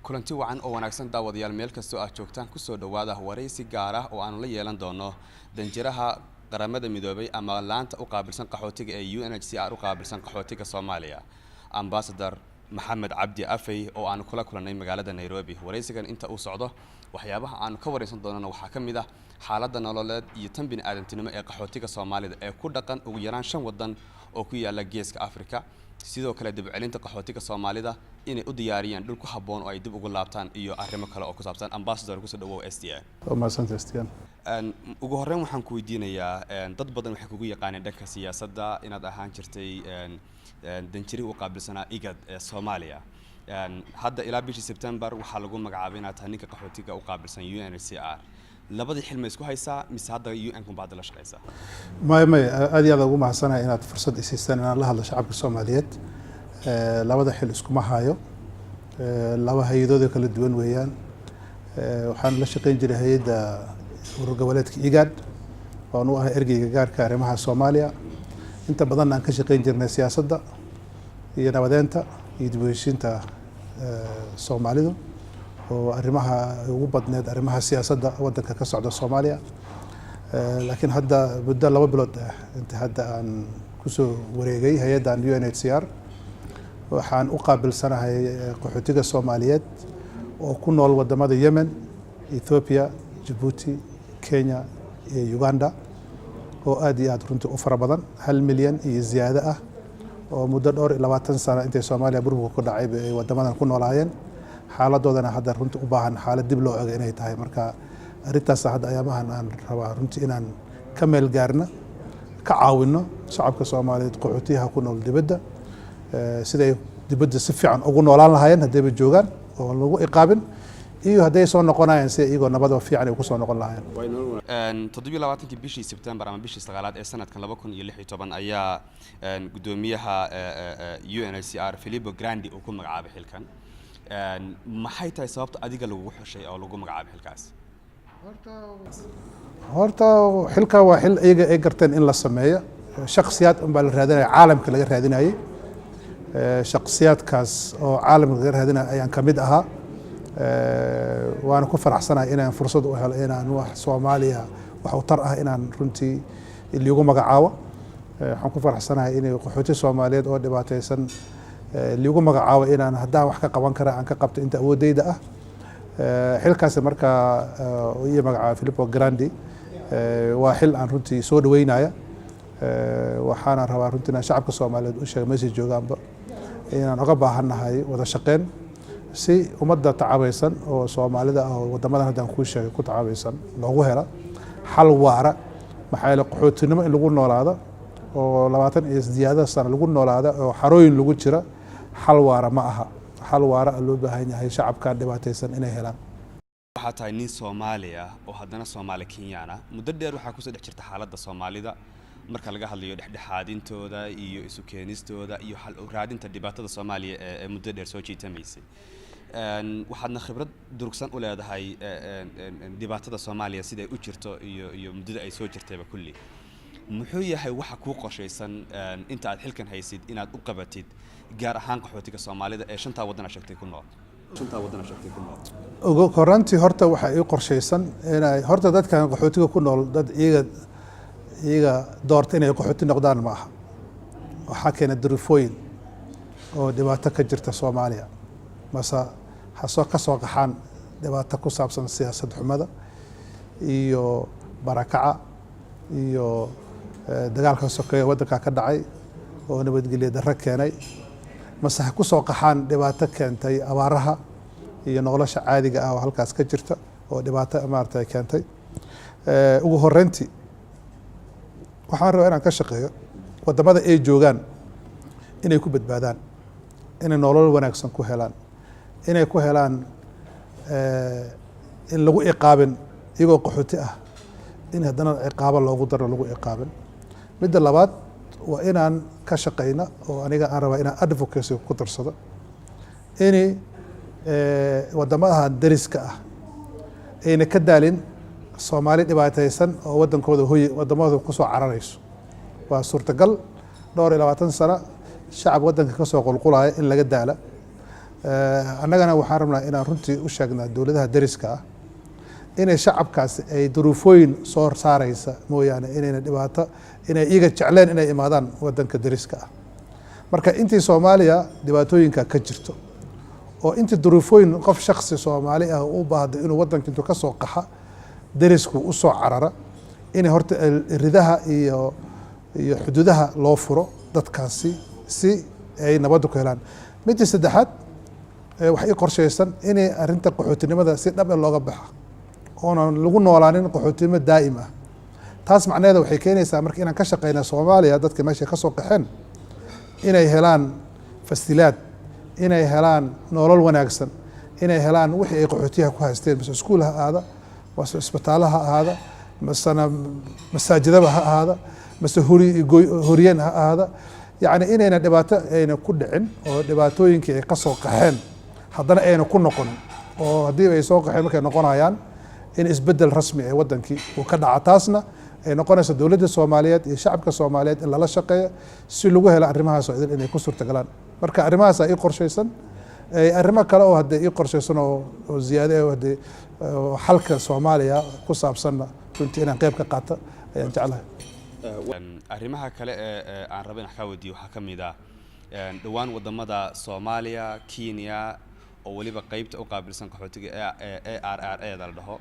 kulanti wacan oo wanaagsan daawadayaal meel kastoo aad joogtaan ku soo dhawaada waraysi gaar ah oo aanu la yeelan doono danjiraha qaramada midoobay ama laanta u qaabilsan qaxootiga ee UNHCR u qaabilsan qaxootiga Soomaaliya Ambassador Maxamed Cabdi Afey oo aanu kula kulanay magaalada Nairobi. Waraysigan inta uu socdo waxyaabaha aanu ka waraysan doonana waxaa ka mid ah xaaladda nololeed iyo tan bini'aadantinimo ee qaxootiga Soomaalida ee ku dhaqan ugu yaraan 5 wadan oo ku yaala Geeska Afrika. sidoo kale dib u celinta qaxootiga Soomaalida inay u diyaariyaan dhul ku haboon oo ay dib ugu laabtaan iyo arrimo kale oo ku saabsan. Ambassador ku soo dhawow STN. Ugu horreyn waxaan ku weydiinayaa dad badan waxay kugu yaqaaneen dhanka siyaasadda inaad ahaan jirtay danjiri u qaabilsanaa IGAD ee Soomaaliya. hadda ilaa bishii September waxaa lagu magacaabay inaad tahay ninka qaxootiga u qaabilsan UNHCR. labadii xilma isku haysaa mise hadda UN ku baad la shaqeysaa? ما aad iyo aad ugu mahadsanay inaad fursad isiistaan inaan la hadlo shacabka Soomaaliyeed. labada xil isku ma hayo. laba hay'adood kala duwan weeyaan. waxaan la shaqeyn jiray hay'adda urur goboleedka IGAD oo uu ah ergeyga gaarka arrimaha Soomaaliya. inta badan aan ka shaqeyn jirnay siyaasadda iyo nabadeynta iyo dib u heshiinta Soomaalidu oo arrimaha ugu badneed arrimaha siyaasadda wadanka ka socda Soomaaliya. laakiin hadda muddo 2 bilood inta hadda aan ku soo wareegay hay'addan UNHCR waxaan u qaabilsanahay qaxootiga Soomaaliyeed oo ku nool wadamada Yemen, Ethiopia, Djibouti, Kenya iyo Uganda oo aad iyo aad runtii u fara badan 1 milyan iyo ziyaado ah oo muddo dhowr 20 sano intay Soomaaliya burburka ku dhacay ay wadamadan ku noolaayeen. xaaladoodana hadda runtii u baahan xaalad dib loo eego inay tahay. marka arintaas hadda ayaamahan aan rabaa runtii inaan ka meel gaarno ka caawino shacabka Soomaaliyeed qaxootiyaha ku nool dibadda siday dibadda si fiican ugu noolaan lahaayeen hadayba joogaan oo lagu iqaabin iyo haday soo noqonayaan si iyagoo nabad oo fiican ay ku soo noqon lahaayeen. 27 bishii September ama bishii 9aad ee sanadkan 2016 ayaa gudoomiyaha UNHCR Filippo Grandi uu ku magacaabay xilkan. maxay tahay sababta adiga lagu xushay oo lagu magacaabay xilkaas? horta xilka waa xil iyaga ay garteen in la sameeyo. shakhsiyaad baa la raadinaya caalamka laga raadinayay. shakhsiyaadkaas oo caalamka laga raadinayay ayaan ka mid ahaa. waana ku faraxsanahay inaan fursad u helo inaan wax Soomaaliya wax u tar ah inaan runtii liigu magacaabo. waxaan ku faraxsanahay inay qaxooti Soomaaliyeed oo dhibaataysan liigu magacaabo inaan haddaan wax ka qaban kara aan ka qabto inta awoodayda ah. xilkaas marka iyo magacaabo Filippo Grandi waa xil aan runtii soo dhaweynaya. waxaana rabaa runtii inaan shacabka Soomaaliyeed u sheego meesha joogaanba inaan uga baahanahay wada shaqeyn si ummadda tacabaysan oo Soomaalida ah oo wadamadan haddaan ku sheegay ku tacabaysan loogu helo xal waara. maxaa yeelay qaxootinimo in lagu noolaado oo 20 iyo ziyaado sano lagu noolaado oo xarooyin lagu jira xal waara ma aha. xal waara loo baahan yahay shacabka dhibaataysan inay helaan. waxaa tahay nin Soomaali ah oo haddana Soomaali Kenyan ah. muddo dheer waxaa ku soo dhex jirta xaaladda Soomaalida marka laga hadlayo dhexdhexaadintooda iyo isu keenistooda iyo xal u raadinta dhibaatada Soomaaliya ee muddo dheer soo jiitamaysay. waxaadna khibrad durugsan u leedahay dhibaatada Soomaaliya sida ay u jirto iyo muddada ay soo jirtayba kulli. muxuu yahay waxa ku qorshaysan inta aad xilkan haysid inaad u qabatid gaar ahaan qaxootiga Soomaalida ee 5 wadan shaqtay ku nool? 5 wadan shaqtay ku nool. ugu korantii horta waxa ay qorshaysan inay horta dadkan qaxootiga ku nool dad iyaga doorta inay qaxooti noqdaan ma aha. waxa keenay durufooyin oo dhibaato ka jirta Soomaaliya. masa hasoo ka soo qaxaan dhibaato ku saabsan siyaasad xumada iyo barakaca iyo dagaalka sokeeye wadanka ka dhacay oo nabadgelyo darro keenay. mase ku soo qaxaan dhibaato keentay abaaraha iyo nolosha caadiga ah oo halkaas ka jirta oo dhibaato maartay keentay. ugu horreyntii waxaan rabaa inaan ka shaqeeyo wadamada ay joogaan inay ku badbaadaan, inay nolol wanaagsan ku helaan, inay ku helaan in lagu iqaabin iyagoo qaxooti ah in haddana ciqaabo loogu daro lagu iqaabin. midda labaad waa inaan ka shaqeyna oo aniga aan rabaa inaan advocacy ku darsado inay wadamada dariska ah ayna ka daalin Soomaali dhibaataysan oo wadankooda wadamada ku soo cararayso. waa suurtagal dhowr 20 sano shacab wadanka ka soo qulqulaya in laga daala annagana waxaan rabnaa inaan runtii u sheegnaa dowladaha dariska ah inay shacabkaasi ay duruufooyin soo saaraysa mooyaane inayna dhibaato inay iyaga jecleen inay imaadaan wadanka dariska ah marka intii Soomaaliya dhibaatooyinka ka jirto oo intii duruufooyin qof shakhsi Soomaali ah u baahdo inuu wadanka intuu ka soo qaxa darisku u soo carara inay horta ridaha iyo xuduudaha loo furo dadkaasi si ay nabad ku helaan midda saddexaad waxay qorsheysan inay arinta qaxootinimada si dhab ah looga baxo oo lagu noolaanin qaxootinimo daa'im ah taas macnaheedu waxay keenaysaa marka inaan ka shaqeyno Soomaaliya dadka meesha ka soo qaxeen inay helaan fasilaad inay helaan nolol wanaagsan inay helaan wixii ay qaxootiyaha ku haysteen mas iskuul ha aada mas isbitaalaha aada masana masaajidaba ha aada mas huriyeen ha aada yani inayna dhibaato ayna ku dhicin oo dhibaatooyinkii ay ka soo qaxeen haddana ayna ku noqon oo haddii ay soo qaxeen markay noqonayaan in isbedel rasmi ee wadankii uu ka dhaca taasna ay noqonayso dowladda Soomaaliyeed iyo shacabka Soomaaliyeed in lala shaqeeyo si lagu helo arrimahaas oo idin inay ku suurtagalaan marka arrimahaas ay qorsheysan arrimo kale oo hadda ay qorsheysan oo ziyaado ah hadda xalka Soomaaliya ku saabsan runtii inaan qayb ka qaato ayaan jeclahay arrimaha kale ee aan rabay in ka weydiiyo waxa kamid ah dhawaan wadamada Soomaaliya Kenya oo waliba qaybta u qaabilsan qaxootiga ARRA la dhaho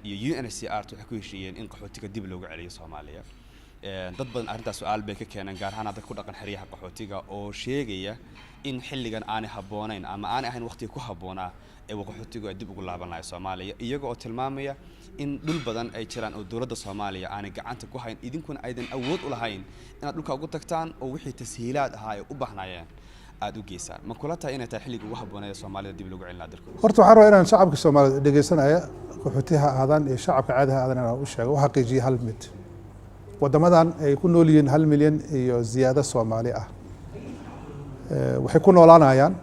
iyo UNHCR waxay ku heshiiyeen in qaxootiga dib loogu celiyo Soomaaliya dad badan arrintaas su'aal bay ka keeneen gaar ahaan dadka ku dhaqan xiriyaha qaxootiga oo sheegaya in xilligan aan habboonayn ama aan ahayn waqti ku habboonaa ee qaxootigu ay dib ugu laabanayaan Soomaaliya iyaga oo tilmaamaya in dhul badan ay jiraan oo dawladda Soomaaliya aan gacanta ku hayn idinkuna aydan awood u lahayn inaad dhulka ugu tagtaan oo wixii tashiilaad ahaa ay u baahnayeen aad u geysaan ma kula tahay inay tahay xilliga ugu habboonaya Soomaalida dib loogu celin dalka horta waxaan rabaa inaan shacabka Soomaaliyeed dhageysanaya qaxootiyaha aadan iyo shacabka caadiga aadan inaan u sheego waxa qiijiye hal mid wadamadan ay ku nool yihiin 1 milyan iyo ziyaado Soomaali ah waxay ku noolaanayaan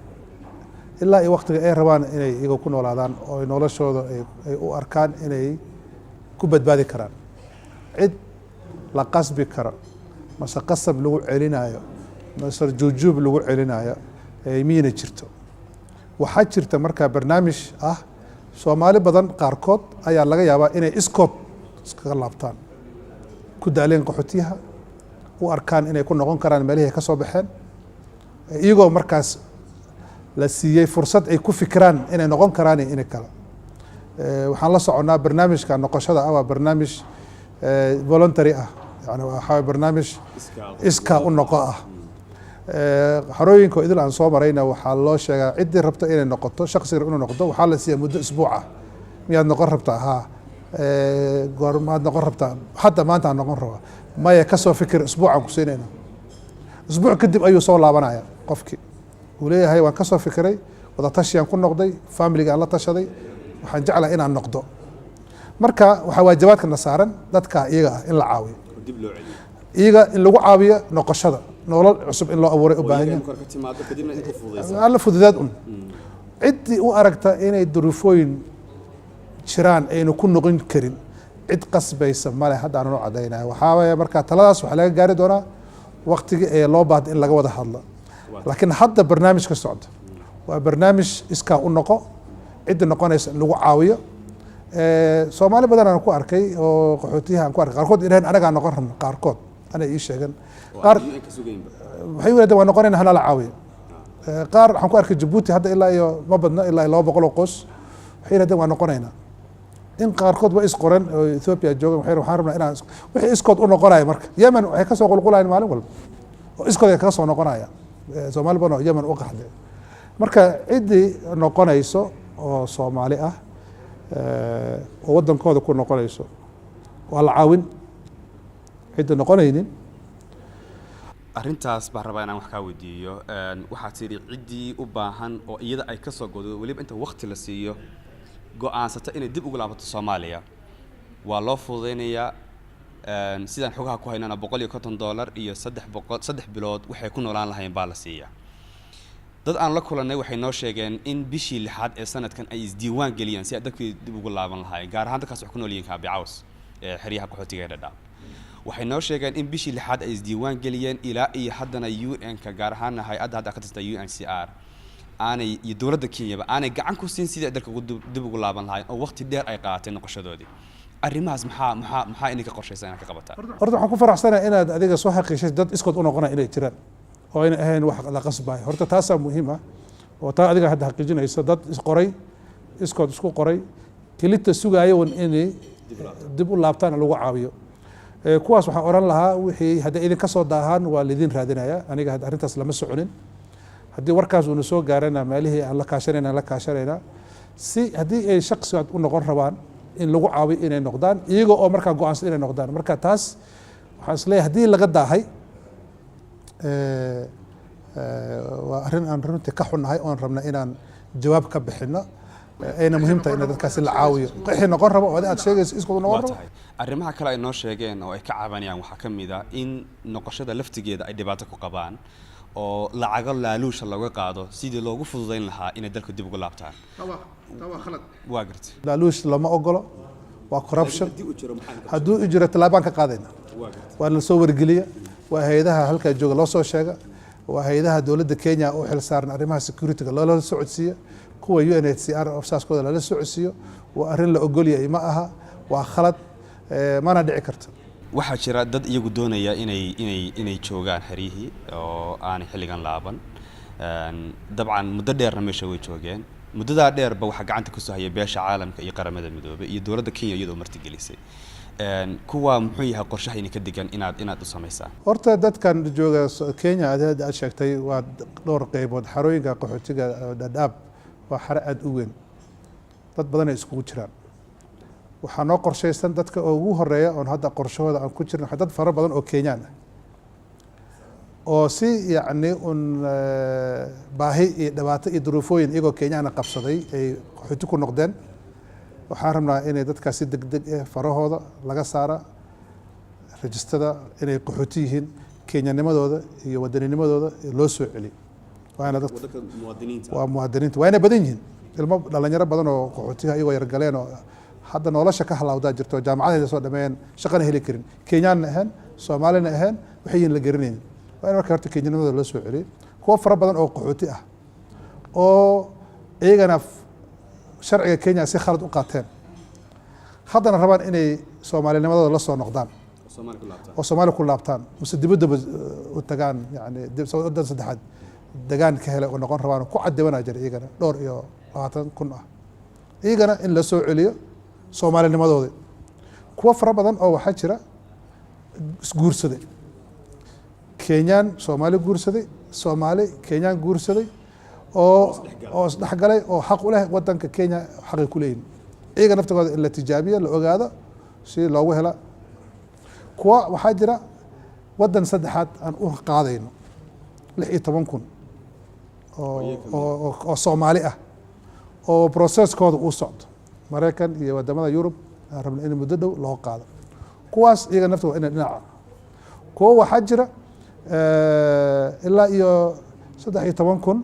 ilaa ay waqtiga ay rabaan inay iyaga ku noolaadaan oo noloshooda ay u arkaan inay ku badbaadi karaan cid la qasbi karo mase qasab lagu celinayo mase juujub lagu celinayo ay miina jirto waxaa jirta markaa barnaamij ah Soomaali badan qaarkood ayaa laga yaabaa inay iskood iskaga laabtaan ku daaleen qaxootiyaha u arkaan inay ku noqon karaan meelihii ka soo baxeen iyagoo markaas la siiyay fursad ay ku fikiraan inay noqon karaan inay kala waxaan la soconaa barnaamijka noqoshada waa barnaamij voluntary ah yani waa barnaamij iska u noqo ah xarooyinka idil aan soo marayna waxaa loo sheegaa ciddii rabta inay noqoto shakhsiga inuu noqdo waxaa la siiyaa muddo isbuuc ah miyaad noqon rabtaa haa goormaad noqon rabtaa hadda maanta aan noqon rabaa maya ka soo fikir isbuucaan ku siinayna isbuuc kadib ayuu soo laabanaya qofkii uu leeyahay waan ka soo fikiray wada tashiyaan ku noqday familiga aan la tashaday waxaan jeclahay inaan noqdo marka waxaa waajibaadkana saaran dadka iyaga ah in la caawiyo iyaga in lagu caawiyo noqoshada nolol cusub in loo abuuray u baahan yahay la fududaad ciddii u aragta inay duruufooyin jiraan aynu ku noqon karin cid qasbaysa male hadda aan u cadaynayo waxaa weeye marka taladaas waxaa laga gaari doonaa waqtigii ee loo baahdo in laga wada hadlo laakiin hadda barnaamijka socda waa barnaamij iskaa u noqo cidda noqonaysa in lagu caawiyo Soomaali badan aan ku arkay oo qaxootiyaha aan ku arkay qaarkood inaan anaga noqon rabno qaarkood ana ii sheegan qaar waxay wadaadeen waa noqonayna hana la caawiyo qaar waxaan ku arkay Djibouti hadda ilaa iyo ma badna ilaa 200 oo qoys waxay yiraahdeen waa noqonaynaa in qaarkood waa isqoran oo Ethiopia joogan waxaan rabnaa inaan wixii iskood u noqonayo marka Yemen waxay ka soo qulqulayaan maalin walba oo iskood ay ka soo noqonayaan Soomaali badan oo Yemen u qaxday marka ciddii noqonayso oo Soomaali ah oo wadankooda ku noqonayso waa la caawin cidda noqonaynin arrintaas baan rabaa inaan wax ka weydiiyo waxaad tiri ciddii u baahan oo iyada ay ka soo godo waliba inta waqti la siiyo go'aansata inay dib ugu laabato Soomaaliya waa loo fududeynayaa sidaan xogaha ku haynana $150 iyo 3 bilood waxay ku noolaan lahayn baa la siiyaa dad aan la kulanay waxay noo sheegeen in bishii 6 ee sanadkan ay isdiiwaan galiyeen si ay dadkii dib ugu laaban lahaayeen gaar ahaan dadkaas wax ku nool yihiin Kaabi Caws ee xiriyaha qaxootiga ee Dhadhaab waxay noo sheegeen in bishii 6 ay isdiiwaan galiyeen ilaa iyo haddana UN-ka gaar ahaan hay'adda hadda ka tirsan UNHCR aanay iyo dowladda Kenya aanay gacan ku siin sidii dalka dib ugu laaban lahayn oo waqti dheer ay qaadatay noqoshadoodii arrimahaas maxaa inay ka qorshaysan inaad ka qabataan horta waxaan ku faraxsanahay inaad adiga soo xaqiijiso dad iskood u noqonaya inay jiraan oo ayna ahayn wax la qasbayo horta taasaa muhiim ah oo taa adiga hadda xaqiijinaysa dad isqoray iskood isku qoray kelita sugaayo inay dib u laabtaan lagu caawiyo kuwaas waxaan oran lahaa wixii hadda idin ka soo daahaan waa lidin raadinaya aniga hadda arrintaas lama soconin haddii warkaas uuna soo gaarana meelihii aan la kaashanayna si haddii ay shaqsigaad u noqon rabaan in lagu caawiyo inay noqdaan iyaga oo markaa go-aansan inay noqdaan marka taas waxaan isleeyahay haddii laga daahay waa arrin aan runtii ka xunnahay oon rabna inaan jawaab ka bixino ayna muhiim tahay in dadkaasi la caawiyo wixii noqon rabo oo aad sheegayso iskood noqon rabo arrimaha kale ay noo sheegeen oo ay ka cabanayaan waxaa ka mid ah in noqoshada laftigeeda ay dhibaato ku qabaan oo lacago laaluusha laga qaado sidii loogu fududayn lahaa inay dalka dib ugu laabtaan waa gartay laaluush lama ogolo waa corruption hadduu jiro tallaabaan ka qaadayna waa la soo wargeliya waa hay'adaha halkaa jooga loo soo sheega waa hay'adaha dowladda Kenya oo xil saaran arrimaha security-ga loola socodsiiyo kuwa UNHCR ofsaaskooda lala socodsiiyo waa arrin la ogol yahay ma aha waa khalad mana dhici karto waxaa jira dad iyagu doonaya inay joogaan xeriyihii oo aanay xilligan laaban dabcan muddo dheerna meesha way joogeen muddadaa dheerba waxaa gacanta ku soo hayay beesha caalamka iyo qaramada midoobay iyo dowladda Kenya iyadoo martigelisay kuwa muxuu yahay qorshahayna ka degan inaad u samaysaan horta dadkan jooga Kenya aad sheegtay waa dhowr qaybood xarooyinka qaxootiga Dadaab waa xare aad u weyn dad badan ay iskugu jiraan waxaa noo qorshaysan dadka ugu horeeya oon hadda qorshahooda aan ku jirno dad fara badan oo Kenyaan ah oo si yacni baahi iyo dhibaato iyo duruufooyin iyagoo Kenyaana qabsaday ay qaxooti ku noqdeen waxaan rabnaa inay dadkaasi degdeg farahooda laga saara rajistada inay qaxooti yihiin Kenyanimadooda iyo waddaninimadooda loo soo celiyo waana dadka waa muwaadiniinta waa inay badan yihiin ilmo dhalinyaro badan oo qaxootiga iyagoo yargaleen oo hadda nolosha ka halawdaa jirto jaamacadeeda soo dhameeyeen shaqana heli karin Kenyaanna ahaan Soomaalina ahaan waxay yihiin la garanaynin waa in marka horta Kenyanimadooda loo soo celiyo kuwa fara badan oo qaxooti ah oo iyagana sharciga Kenya si khalad u qaateen haddana rabaan inay Soomaalinimadooda la soo noqdaan oo Soomaali ku laabtaan mise dibadda u tagaan yani waddan saddexaad degaan ka helay oo noqon rabaan ku cadewanaa jira iyagana dhowr iyo 20,000 ah iyagana in la soo celiyo Soomaalinimadooda kuwa fara badan oo waxaa jira isguursaday Kenyaan Soomaali guursaday Soomaali Kenyaan guursaday oo isdhexgalay oo xaq u leh waddanka Kenya xaqi ku leeyihiin iyaga naftooda in la tijaabiyo la ogaado si loogu hela kuwa waxaa jira waddan saddexaad aan u qaadayno 16,000 oo Soomaali ah oo processkooda uu socdo Mareykan iyo wadamada Yurub aan rabno in muddo dhow loo qaado kuwaas iyaga naftooda in dhinaca kuwa waxaa jira ilaa iyo 13,000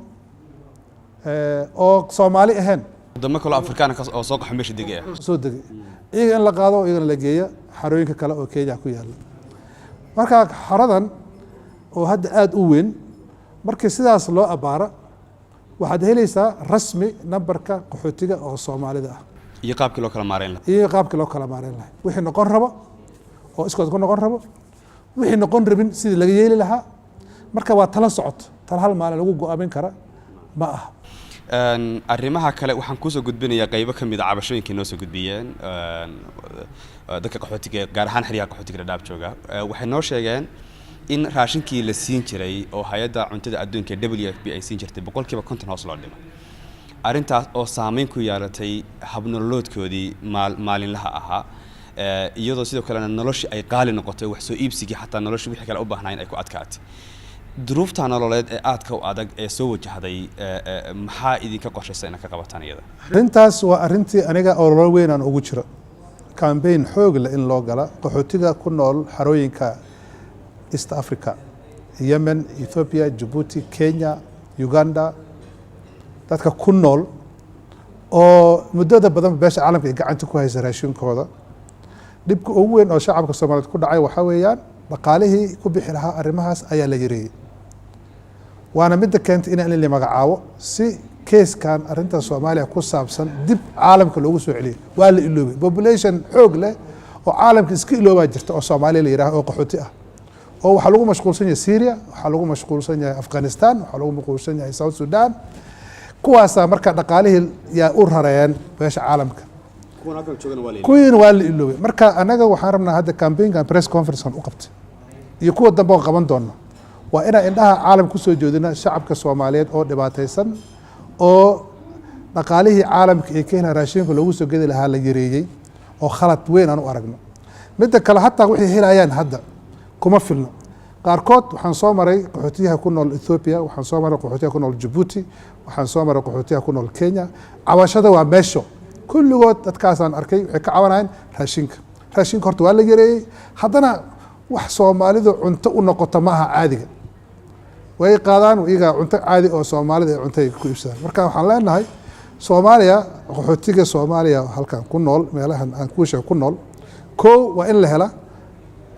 oo Soomaali ahayn wadamo kale Afrikaan oo soo qaxay meesha degay soo degay iyaga in la qaado iyagana la geeyo xarooyinka kale oo Kenya ku yaala marka xaradan oo hadda aad u weyn markii sidaas loo abaara waxaad helaysaa rasmi nambarka qaxootiga oo Soomaalida ah iyo qaabkii loo kala maareyn lahaa wixii noqon rabo oo iskood ku noqon rabo wixii noqon rabin sidii laga yeeli lahaa marka waa tala socoto tala hal maalin lagu go'aamin kara ma aha arrimaha kale waxaan kusoo gudbinayaa qaybo ka mid ah cabashooyinkii noo soo gudbiyeen dadka qaxootiga gaar ahaan xeryaha qaxootiga Dadaab jooga waxay noo sheegeen in raashinkii la siin jiray oo hay'adda cuntada adduunka WFP ay siin jirtay 50% hoos loo dhimay arrintaas oo saameyn ku yeelatay habnoloodkoodii maalinlaha ahaa iyadoo sidoo kalena noloshii ay qaali noqotay wax soo iibsigii xataa noloshii wixii kale u baahnaayeen ay ku adkaatay duruufta nololeed ee aadka u adag ee soo wajahday maxaa idinka qorshaysan inaad ka qabataan iyada arrintaas waa arrintii aniga ololo weyn aan ugu jiro campaign xoog leh in loo gala qaxootiga ku nool xarooyinka East Africa Yemen Ethiopia Djibouti Kenya Uganda dadka ku nool oo muddada badan beesha caalamka ay gacanta ku haysa raashinkooda dhibka ugu weyn oo shacabka Soomaaliyeed ku dhacay waxa weeyaan dhaqaalihii ku bixi lahaa arrimahaas ayaa la yareeyay waana midda keentay in la magacaabo si keeskan arrinta Soomaaliya ku saabsan dib caalamka loogu soo celiyo waa la iloobay population xoog leh oo caalamka iska iloobaa jirta oo Soomaaliya la yiraahdo oo qaxooti ah oo waxa lagu mashquulsan yahay Syria waxa lagu mashquulsan yahay Afghanistan waxa lagu mashquulsan yahay South Sudan kuwaas marka dhaqaalihii yaa u rarayeen beesha caalamka kuwiina waa la iloobay marka anaga waxaan rabnaa hadda campaign press conference u qabtay iyo kuwa dambe oo qaban doono waa inaan indhaha caalamka ku soo jeedina shacabka Soomaaliyeed oo dhibaataysan oo dhaqaalihii caalamka ee ka helay raashinka loogu soo gedi lahaa la yareeyay oo khalad weyn aan u aragno midda kale hataa wixii helayaan hadda kuma filno qaarkood waxaan soo maray qaxootiyaha ku nool Ethiopia waxaan soo maray qaxootiyaha ku nool Djibouti waxaan soo maray qaxootiyaha ku nool Kenya cabashada waa meesho kulligood dadkaasaan arkay waxay ka cabanayaan raashinka horta waa la yareeyay haddana wax Soomaalidu cunto u noqoto maaha caadiga way qaadaan iyaga cunto caadi oo Soomaalida ay cuntay ku iibsadaan marka waxaan leenahay Soomaaliya qaxootiga Soomaaliya halkan ku nool meelahan aan ku sheeg ku nool waa in la hela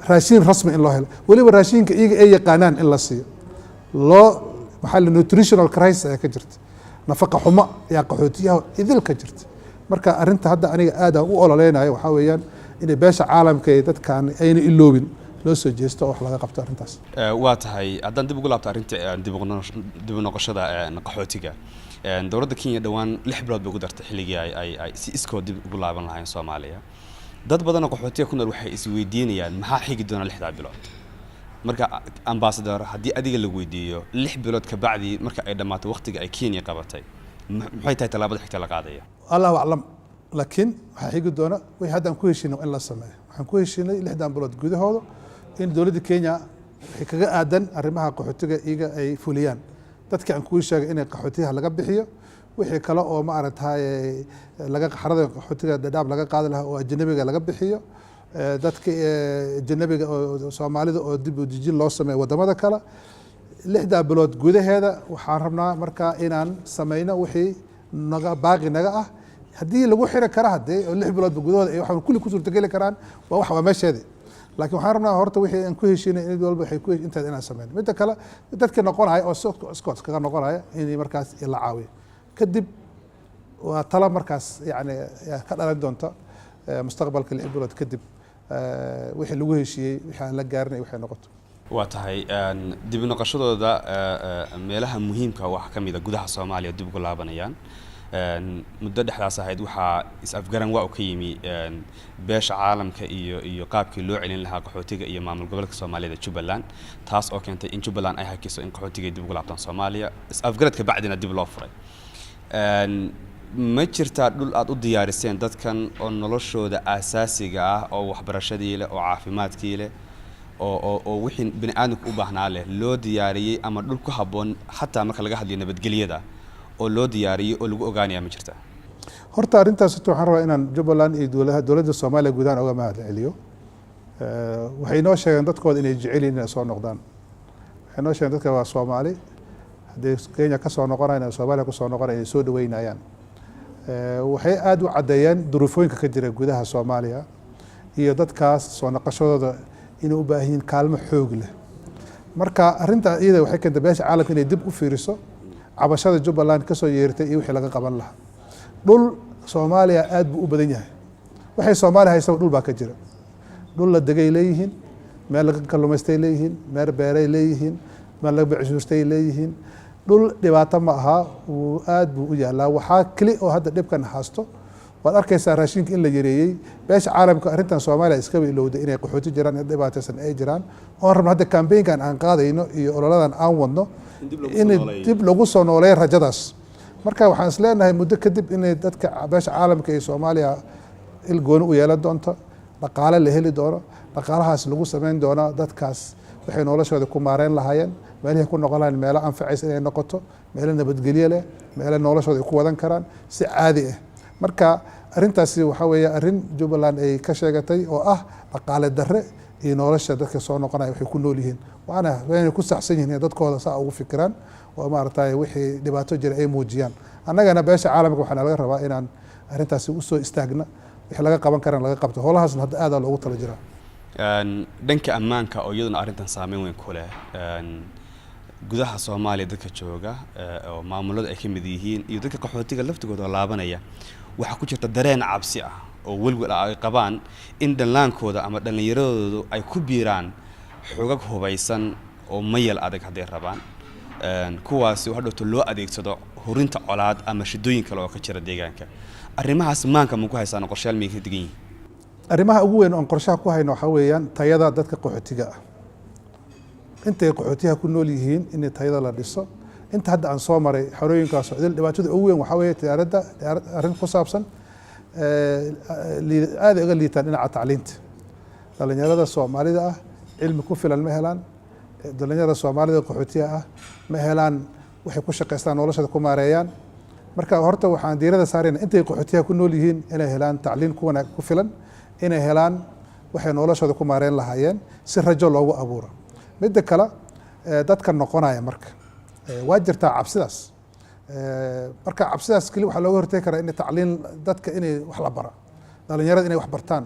raashin rasmi in loo helo waliba raashinka iyaga ay yaqaanaan in la siiyo loo maxaa nutritional crisis ay ka jirta nafaqa xumo yaa qaxootiyaha idil ka jirta marka arrinta hadda aniga aad aan u ololeynayo waxa weeyaan in beesha caalamka ee dadkan ayna iloobin loo soo jeesto wax laga qabto arrintaas waa tahay haddaan dib ugu laabto arrinta dib u noqoshada qaxootiga dowladda Kenya dhawaan 6 bilood bay ugu dartay xilligii ay si iskood dib ugu laaban lahayn Soomaaliya dad badan oo qaxootiga ku nool waxay isweydiinayaan maxaa xigi doona 6 bilood marka ambassador haddii adiga la weydiiyo 6 bilood ka bacdi marka ay dhamaato waqtiga ay Kenya qabatay maxay tahay talaabada xigta la qaadaya Allahu a'lam laakiin waxa xigi doona way haddaan ku heshiino in la sameeyo waxaan ku heshiinay 6 bilood gudahooda in dowladda Kenya waxay kaga aadan arrimaha qaxootiga iyaga ay fuliyaan dadka aan ku sheegay in qaxootiga laga bixiyo wixii kale oo ma aragtay laga qaxarada qaxootiga dadaab laga qaadi lahaa oo ajnabiga laga bixiyo dadka ajnabiga oo Soomaalida oo dib u dejin loo sameeyo wadamada kale 6 bilood gudaheeda waxaan rabnaa marka inaan sameeyno wixii naga baaqi naga ah haddii lagu xiri karo hadee 6 bilood gudahooda ay waxaan kulli ku suurtageli karaan waa meesheeda laakiin waxaan rabnaa horta wixii aan ku heshiinay in walba waxay ku intaad inaan sameeyno midda kale dadka noqonaya oo Scott kaga noqonaya in markaas la caawiyo kadib waa tala markaas yani ka dhalan doonta mustaqbalka 6 bilood kadib wixii lagu heshiiyay wixii aan la gaarinay waxay noqoto waa tahay dib u noqoshadooda meelaha muhiimka waxa kamid ah gudaha Soomaaliya dib ugu laabanayaan muddo dhexdaas ahayd waxaa is-afgaran waa ka yimi beesha caalamka iyo qaabkii loo celin lahaa qaxootiga iyo maamul gobolka Soomaalida Jubbaland taas oo keentay in Jubbaland ay hakiso in qaxootiga dib ugu laabtaan Soomaaliya is-afgaradka bacdina dib loo furay ma jirtaa dhul aad u diyaariseen dadkan oo noloshooda aasaasiga ah oo waxbarashadii leh oo caafimaadkii leh oo wixii bini aadamku u baahnaa leh loo diyaariyay ama dhul ku habboon xataa marka laga hadlayo nabadgelyada oo loo diyaariyay oo lagu ogaanaya ma jirtaa horta arrintaas waxaan rabaa inaan Jubbaland iyo dowladda Soomaaliya gudahan uga mahad celiyo waxay noo sheegeen dadkooda inay jecel yihiin inay soo noqdaan waxay noo sheegeen dadka waa Soomaali haddii Kenya ka soo noqonayaan Soomaaliya ku soo noqonayaan inay soo dhaweynayaan waxay aad u cadeeyeen duruufooyinka ka jira gudaha Soomaaliya iyo dadkaas soo noqoshadooda inay u baahan yihiin kaalmo xoog leh marka arrinta iyada waxay keentay beesha caalamka inay dib u fiiriso cabashada Jubbaland ka soo yeertay iyo wixii laga qaban lahaa dhul Soomaaliya aad buu u badan yahay waxay Soomaaliya hayso dhul baa ka jira dhul la degay leeyihiin meel laga kalluumaystay leeyihiin meel beeray leeyihiin meel laga becshuurtay leeyihiin dhul dhibaato ma aha uu aad buu u yaalaa waxaa kali oo hadda dhibkan haasto waad arkaysaa raashinka in la yareeyay beesha caalamka arrintan Soomaaliya iska ilowday inay qaxooti jiraan in dhibaataysan ay jiraan oo rabno hadda campaign-kan aan qaadayno iyo ololadan aan wadno in dib lagu soo nooleeyo rajadaas marka waxaan is leenahay muddo kadib inay dadka beesha caalamka ee Soomaaliya il gooni u yeelan doonto dhaqaale la heli doono dhaqaalahaas lagu sameyn doono dadkaas waxay noloshooda ku maareen lahaayeen meelaha ku noqon lahayn meelo anfacaysa inay noqoto meelo nabadgelyo leh meelo noloshooda ku wadan karaan si caadi ah marka arrintaasi waxa weeye arrin Jubbaland ay ka sheegatay oo ah dhaqaale darre iyo nolosha dadka soo noqonaya waxay ku nool yihiin waana way ku saxsan yihiin dadkooda saa ugu fikiraan oo maartay wixii dhibaato jira ay muujiyaan annagana beesha caalamka waxaan laga rabaa inaan arrintaasi u soo istaagna wixii laga qaban karaan laga qabto howlahaasna hadda aad loogu tala jiraa dhanka ammaanka oo iyaduna arrintan saameyn weyn ku leh gudaha Soomaaliya dadka jooga oo maamulada ay ka mid yihiin iyo dadka qaxootiga laftigooda laabanaya waxa ku jirta dareen cabsi ah oo walwal ay qabaan in dhalaankooda ama dhalinyaradoodu ay ku biiraan xogag hubaysan oo mayal adag haday rabaan kuwaasi waxa dhowto loo adeegsado horinta colaad ama shidooyin kale oo ka jira deegaanka arrimahaas maanka ma ku haysaan qorshayaal miyay ka degan yihiin arrimaha ugu weyn oo qorshaha ku hayno waxa weeyaan tayada dadka qaxootiga ah intay qaxootiga ku nool yihiin in tayada la dhiso inta hadda aan soo maray xarooyinkaas oo dhibaatada ugu weyn waxa weeye tiyaaradda arrin ku saabsan aad uga liitaan dhinaca tacliinta dhalinyarada Soomaalida ah cilmi ku filan ma helaan dhalinyarada Soomaalida qaxootiga ah ma helaan waxay ku shaqeystaan noloshooda ku maareeyaan marka horta waxaan diirada saarayna intay qaxootiga ku nool yihiin inay helaan tacliin ku filan inay helaan waxay noloshooda ku maareyn lahaayeen si rajo loogu abuuro midda kale dadka noqonaya marka waa jirtaa cabsidaas marka cabsidaas kali waxa looga hortagi karaa in tacliin dadka inay wax la bara dhalinyarada inay wax bartaan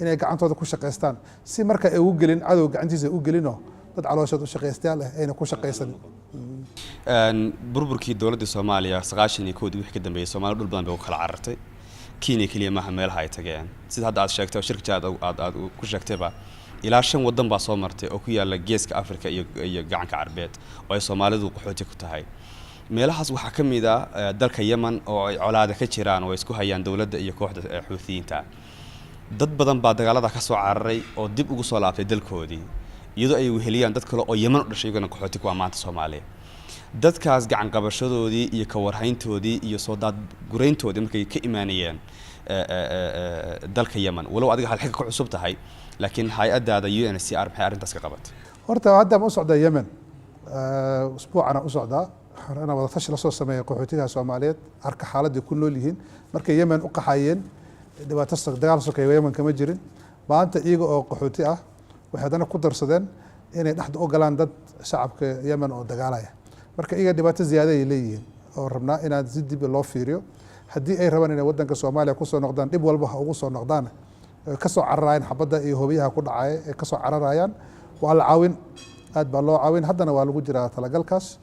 inay gacantooda ku shaqeystaan si marka ay ugu gelin cadow gacantiisa u gelino dad calooshooda u shaqeystayaal ah ayna ku shaqeysan burburkii dawladda Soomaaliya 91 wixii ka dambeeyay Soomaaliya dhul badan bay u kala carartay Kenya kaliya maaha meelaha ay tageen sida hadda aad sheegtay shirkadaad aad ku sheegtayba ilaa 5 wadan baa soo martay oo ku yaala geeska Afrika iyo gacanka Carbeed oo ay Soomaalidu qaxooti ku tahay meelahaas waxa ka mid ah dalka Yemen oo ay colaado ka jiraan oo isku hayaan dawladda iyo kooxda Xuuthiyiinta dad badan baa dagaalada ka soo cararay oo dib ugu soo laabtay dalkoodii iyadoo ay weheliyaan dad kale oo Yemen u dhashay iyagana qaxooti ku amaanta Soomaaliya dadkaas gacan qabashadoodii iyo ka warhayntoodii iyo soo daad gureyntoodii markay ka imaanayeen dalka Yemen walow adiga hal xig ku cusub tahay laakiin hay'adaada UNHCR maxay arintaas ka qabatay horta hadda ma socda Yemen usbuucana u socda أنا وضعت شيء لصوص سماية قحوتيها سوماليات أرك حالات يكون لوليهن مركي يمن أقحيين دبا تصدق دجال سكي يمن كم جرين بعد إيجو أو قحوتيها وحدنا قدر صدن إن نحد أوجلان ضد شعب يمن أو دجالية مركي إيجا دبا زيادة يليهن أو ربنا إن تزيد بالله فيريو هدي أي ربنا إن ودن كسوماليا كسو نقدان دب والبها وقصو نقدان كسو عراين حبدا إيهوبيها كل عاي كسو عرايان والعاون أد بالله عاون حدنا والوجرة تلاقل كاس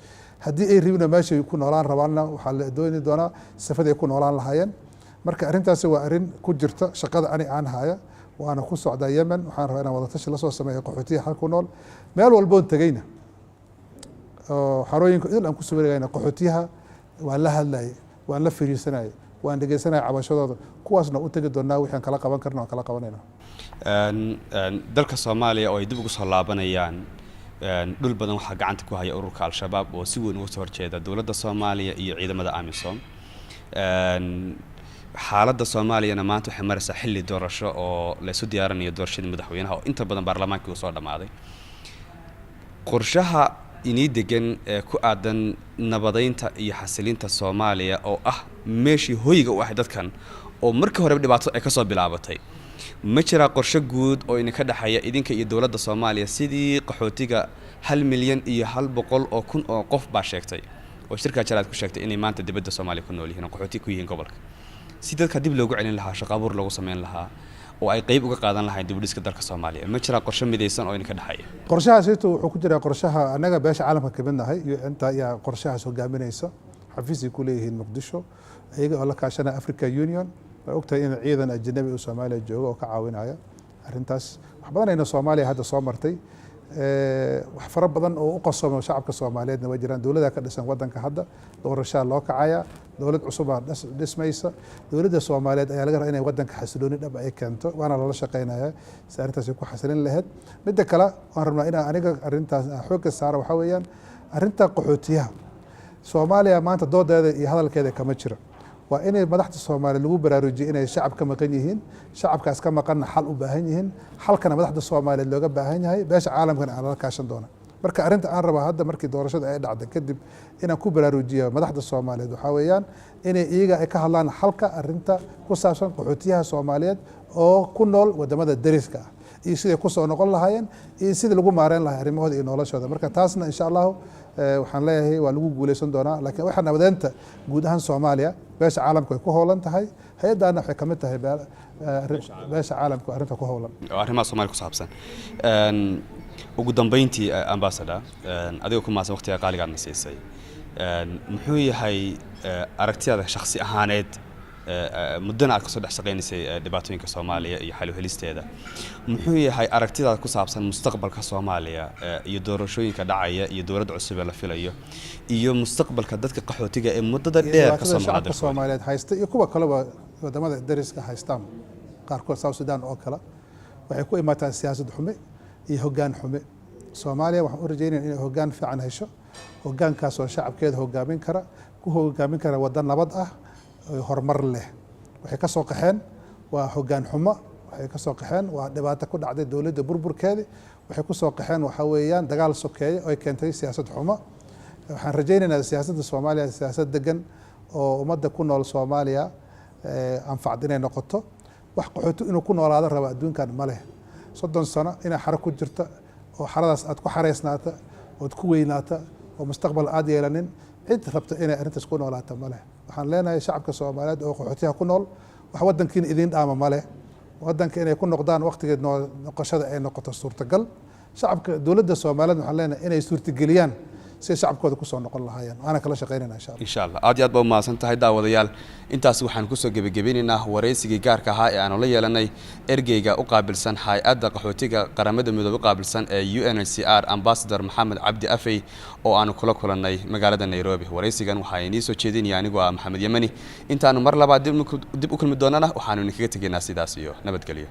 haddii ay ribna meesha ku noolaan rabaanna waxa la dooni doonaa safada ay ku noolaan lahaayeen marka arintaasi waa arin ku jirta shaqada ani aan haya waana ku socdaa Yemen waxaan rabaa inaan wada tashi la soo sameeyo qaxootiga halka ku nool meel walba oo tagayna oo xarooyinka idil aan ku soo wareegayna qaxootiga waan la hadlay waan la fariisanay waan dhageysanay cabashadooda kuwaasna u tagi doonaa wixii aan kala qaban karno aan kala qabanayna dalka Soomaaliya oo ay dib ugu soo laabanayaan dhul badan waxa gacanta ku haya ururka al-shabaab oo si weyn uga soo horjeeda dawladda Soomaaliya iyo ciidamada AMISOM xaaladda Soomaaliyana maanta waxay maraysaa xilli doorasho oo la isu diyaarinayo doorashada madaxweynaha oo inta badan baarlamaanka uu soo dhamaaday qorshaha inii degan ku aadan nabadeynta iyo xasilinta Soomaaliya oo ah meeshii hoyga u ah dadkan oo markii hore dhibaato ay ka soo bilaabatay ma jira qorshe guud oo in ka dhaxaya idinka iyo dawladda Soomaaliya sidii qaxootiga 1 milyan iyo 100 oo kun oo qof baa sheegtay oo shirka jaraad ku sheegtay inay maanta dibadda Soomaaliya ku nool yihiin qaxooti ku yihiin gobolka si dadka dib loogu celin lahaa shaqo abuur loogu sameyn lahaa oo ay qayb uga qaadan lahayn dib u dhiska dalka Soomaaliya ma jira qorshe midaysan oo in ka dhaxaya qorshahaas wuxuu ku jira qorshaha anaga beesha caalamka ka midnahay iyo inta ya qorshahaas hogaaminaysa xafiisi ku leeyihiin Muqdisho ayaga oo la kaashana Africa Union وقتها إن عيدنا الجنبي وسوماليا جوا وكعاونها أرنتاس وحبنا إن سوماليا هذا صامرتي وحفر بدن وقصوا من شعب كسوماليا نواجران دولة كده سن ودن كهذا دور الشال الله كعايا دولة عصبة دس ميسا دولة السوماليا أنا لقى إن ودن كحسلوني ده بأي كنت وأنا الله شقينا سأرنتاس يكون حسلين لهاد بدك كلا أنا أنا أرنتاس حوك السعر وحويا أرنتا قحوتيها سوماليا ما أنت دود هذا الكذا كمتشر وإن مدحت الصومالي لو برارجي إن الشعب كما كان يهين شعب كاس كما كان حل وباهين يهين حل كان مدحت الصومالي لو جاب باهين هاي باش عالم كان على كاشن دونا مركا أرنت أنا ربع هذا مركي دورشة أي دعد كذب إن كو برارجي مدحت الصومالي دو حويان إن إيجا إكهلان حلقة أرنت كوساشن قحوتيها الصوماليات أو كنول ودمدا دريسكا يصير كوسا نقول لهاين يصير لقوا مارين لها ريمه هذه إنه لا شو هذا مركا تاسنا إن شاء الله وحنا لا هي ولقوا جوليسون دونا لكن وحنا بدأنت جودهن الصوماليا beesha caalamku ay ku howlan tahay hay-addaana waxay kamid tahay beesha caalamku arrinta ku howlan arrimaha Soomaaliya ku saabsan ugu dambeyntii ambassador adiga ku maasan waqtiga qaaliga aad siisay muxuu yahay aragtiyada shakhsi ahaaneed muddana aad ka soo dhex shaqeynaysay dhibaatooyinka Soomaaliya iyo xal u helisteeda muxuu yahay aragtidaada ku saabsan mustaqbalka Soomaaliya iyo doorashooyinka dhacaya iyo dawladda cusub ee la filayo iyo mustaqbalka dadka qaxootiga ee muddada dheer ka Soomaaliyeed haysta iyo kuwa kale wadamada dariska haystaan qaarkood South Sudan oo kale waxay ku imaataan siyaasad xume iyo hoggaan xume Soomaaliya waxaan u rajaynayaa inay hoggaan fiican hesho hoggaankaas oo shacabkeeda hoggaamin kara wadan nabad ah horumar leh waxay ka soo qaxeen waa hoggaan xumo waxay ka soo qaxeen waa dhibaato ku dhacday dawladda burburkeeda waxay ku soo qaxeen waxa weeyaan dagaal sokeeye oo keentay siyaasad xumo waxaan rajaynaynaa siyaasadda Soomaaliya siyaasad degan oo ummadda ku nool Soomaaliya anfacad inay noqoto wax qaxooti inuu ku noolaado raba adduunkan ma leh 30 sano inay xaro ku jirto oo xaradaas aad ku xareysnaata oo ku weynaata oo mustaqbal aad yeelanin cid rabta inay arrintaas ku noolaato ma leh waxaan leenahay shacabka Soomaaliyeed oo qaxootiga ku nool wax wadankiina idin dhaama ma leh wadanka inay ku noqdaan waqtigeed noqoshada ay noqoto suurtagal shacabka dawladda Soomaaliyeed waxaan leenahay inay suurtageliyaan si shacabkooda ku soo noqon lahaayeen ana kala shaqeynayna insha Allah aad iyo aad baa u mahadsan tahay daawadayaal intaas waxaan ku soo gabagabaynaynaa wareysigii gaarka ahaa ee aanu la yeelanay ergeyga u qaabilsan hay'adda qaxootiga qaramada midoobay qaabilsan ee UNHCR ambassador Maxamed Cabdi Afey oo aanu kula kulannay magaalada Nairobi wareysigan waxa ay soo jeedinayaan anigu ah Maxamed Yamani intaanu mar labaad dib u kulmi doonana waxaanu idinkaga tegaynaa sidaas iyo nabadgelyo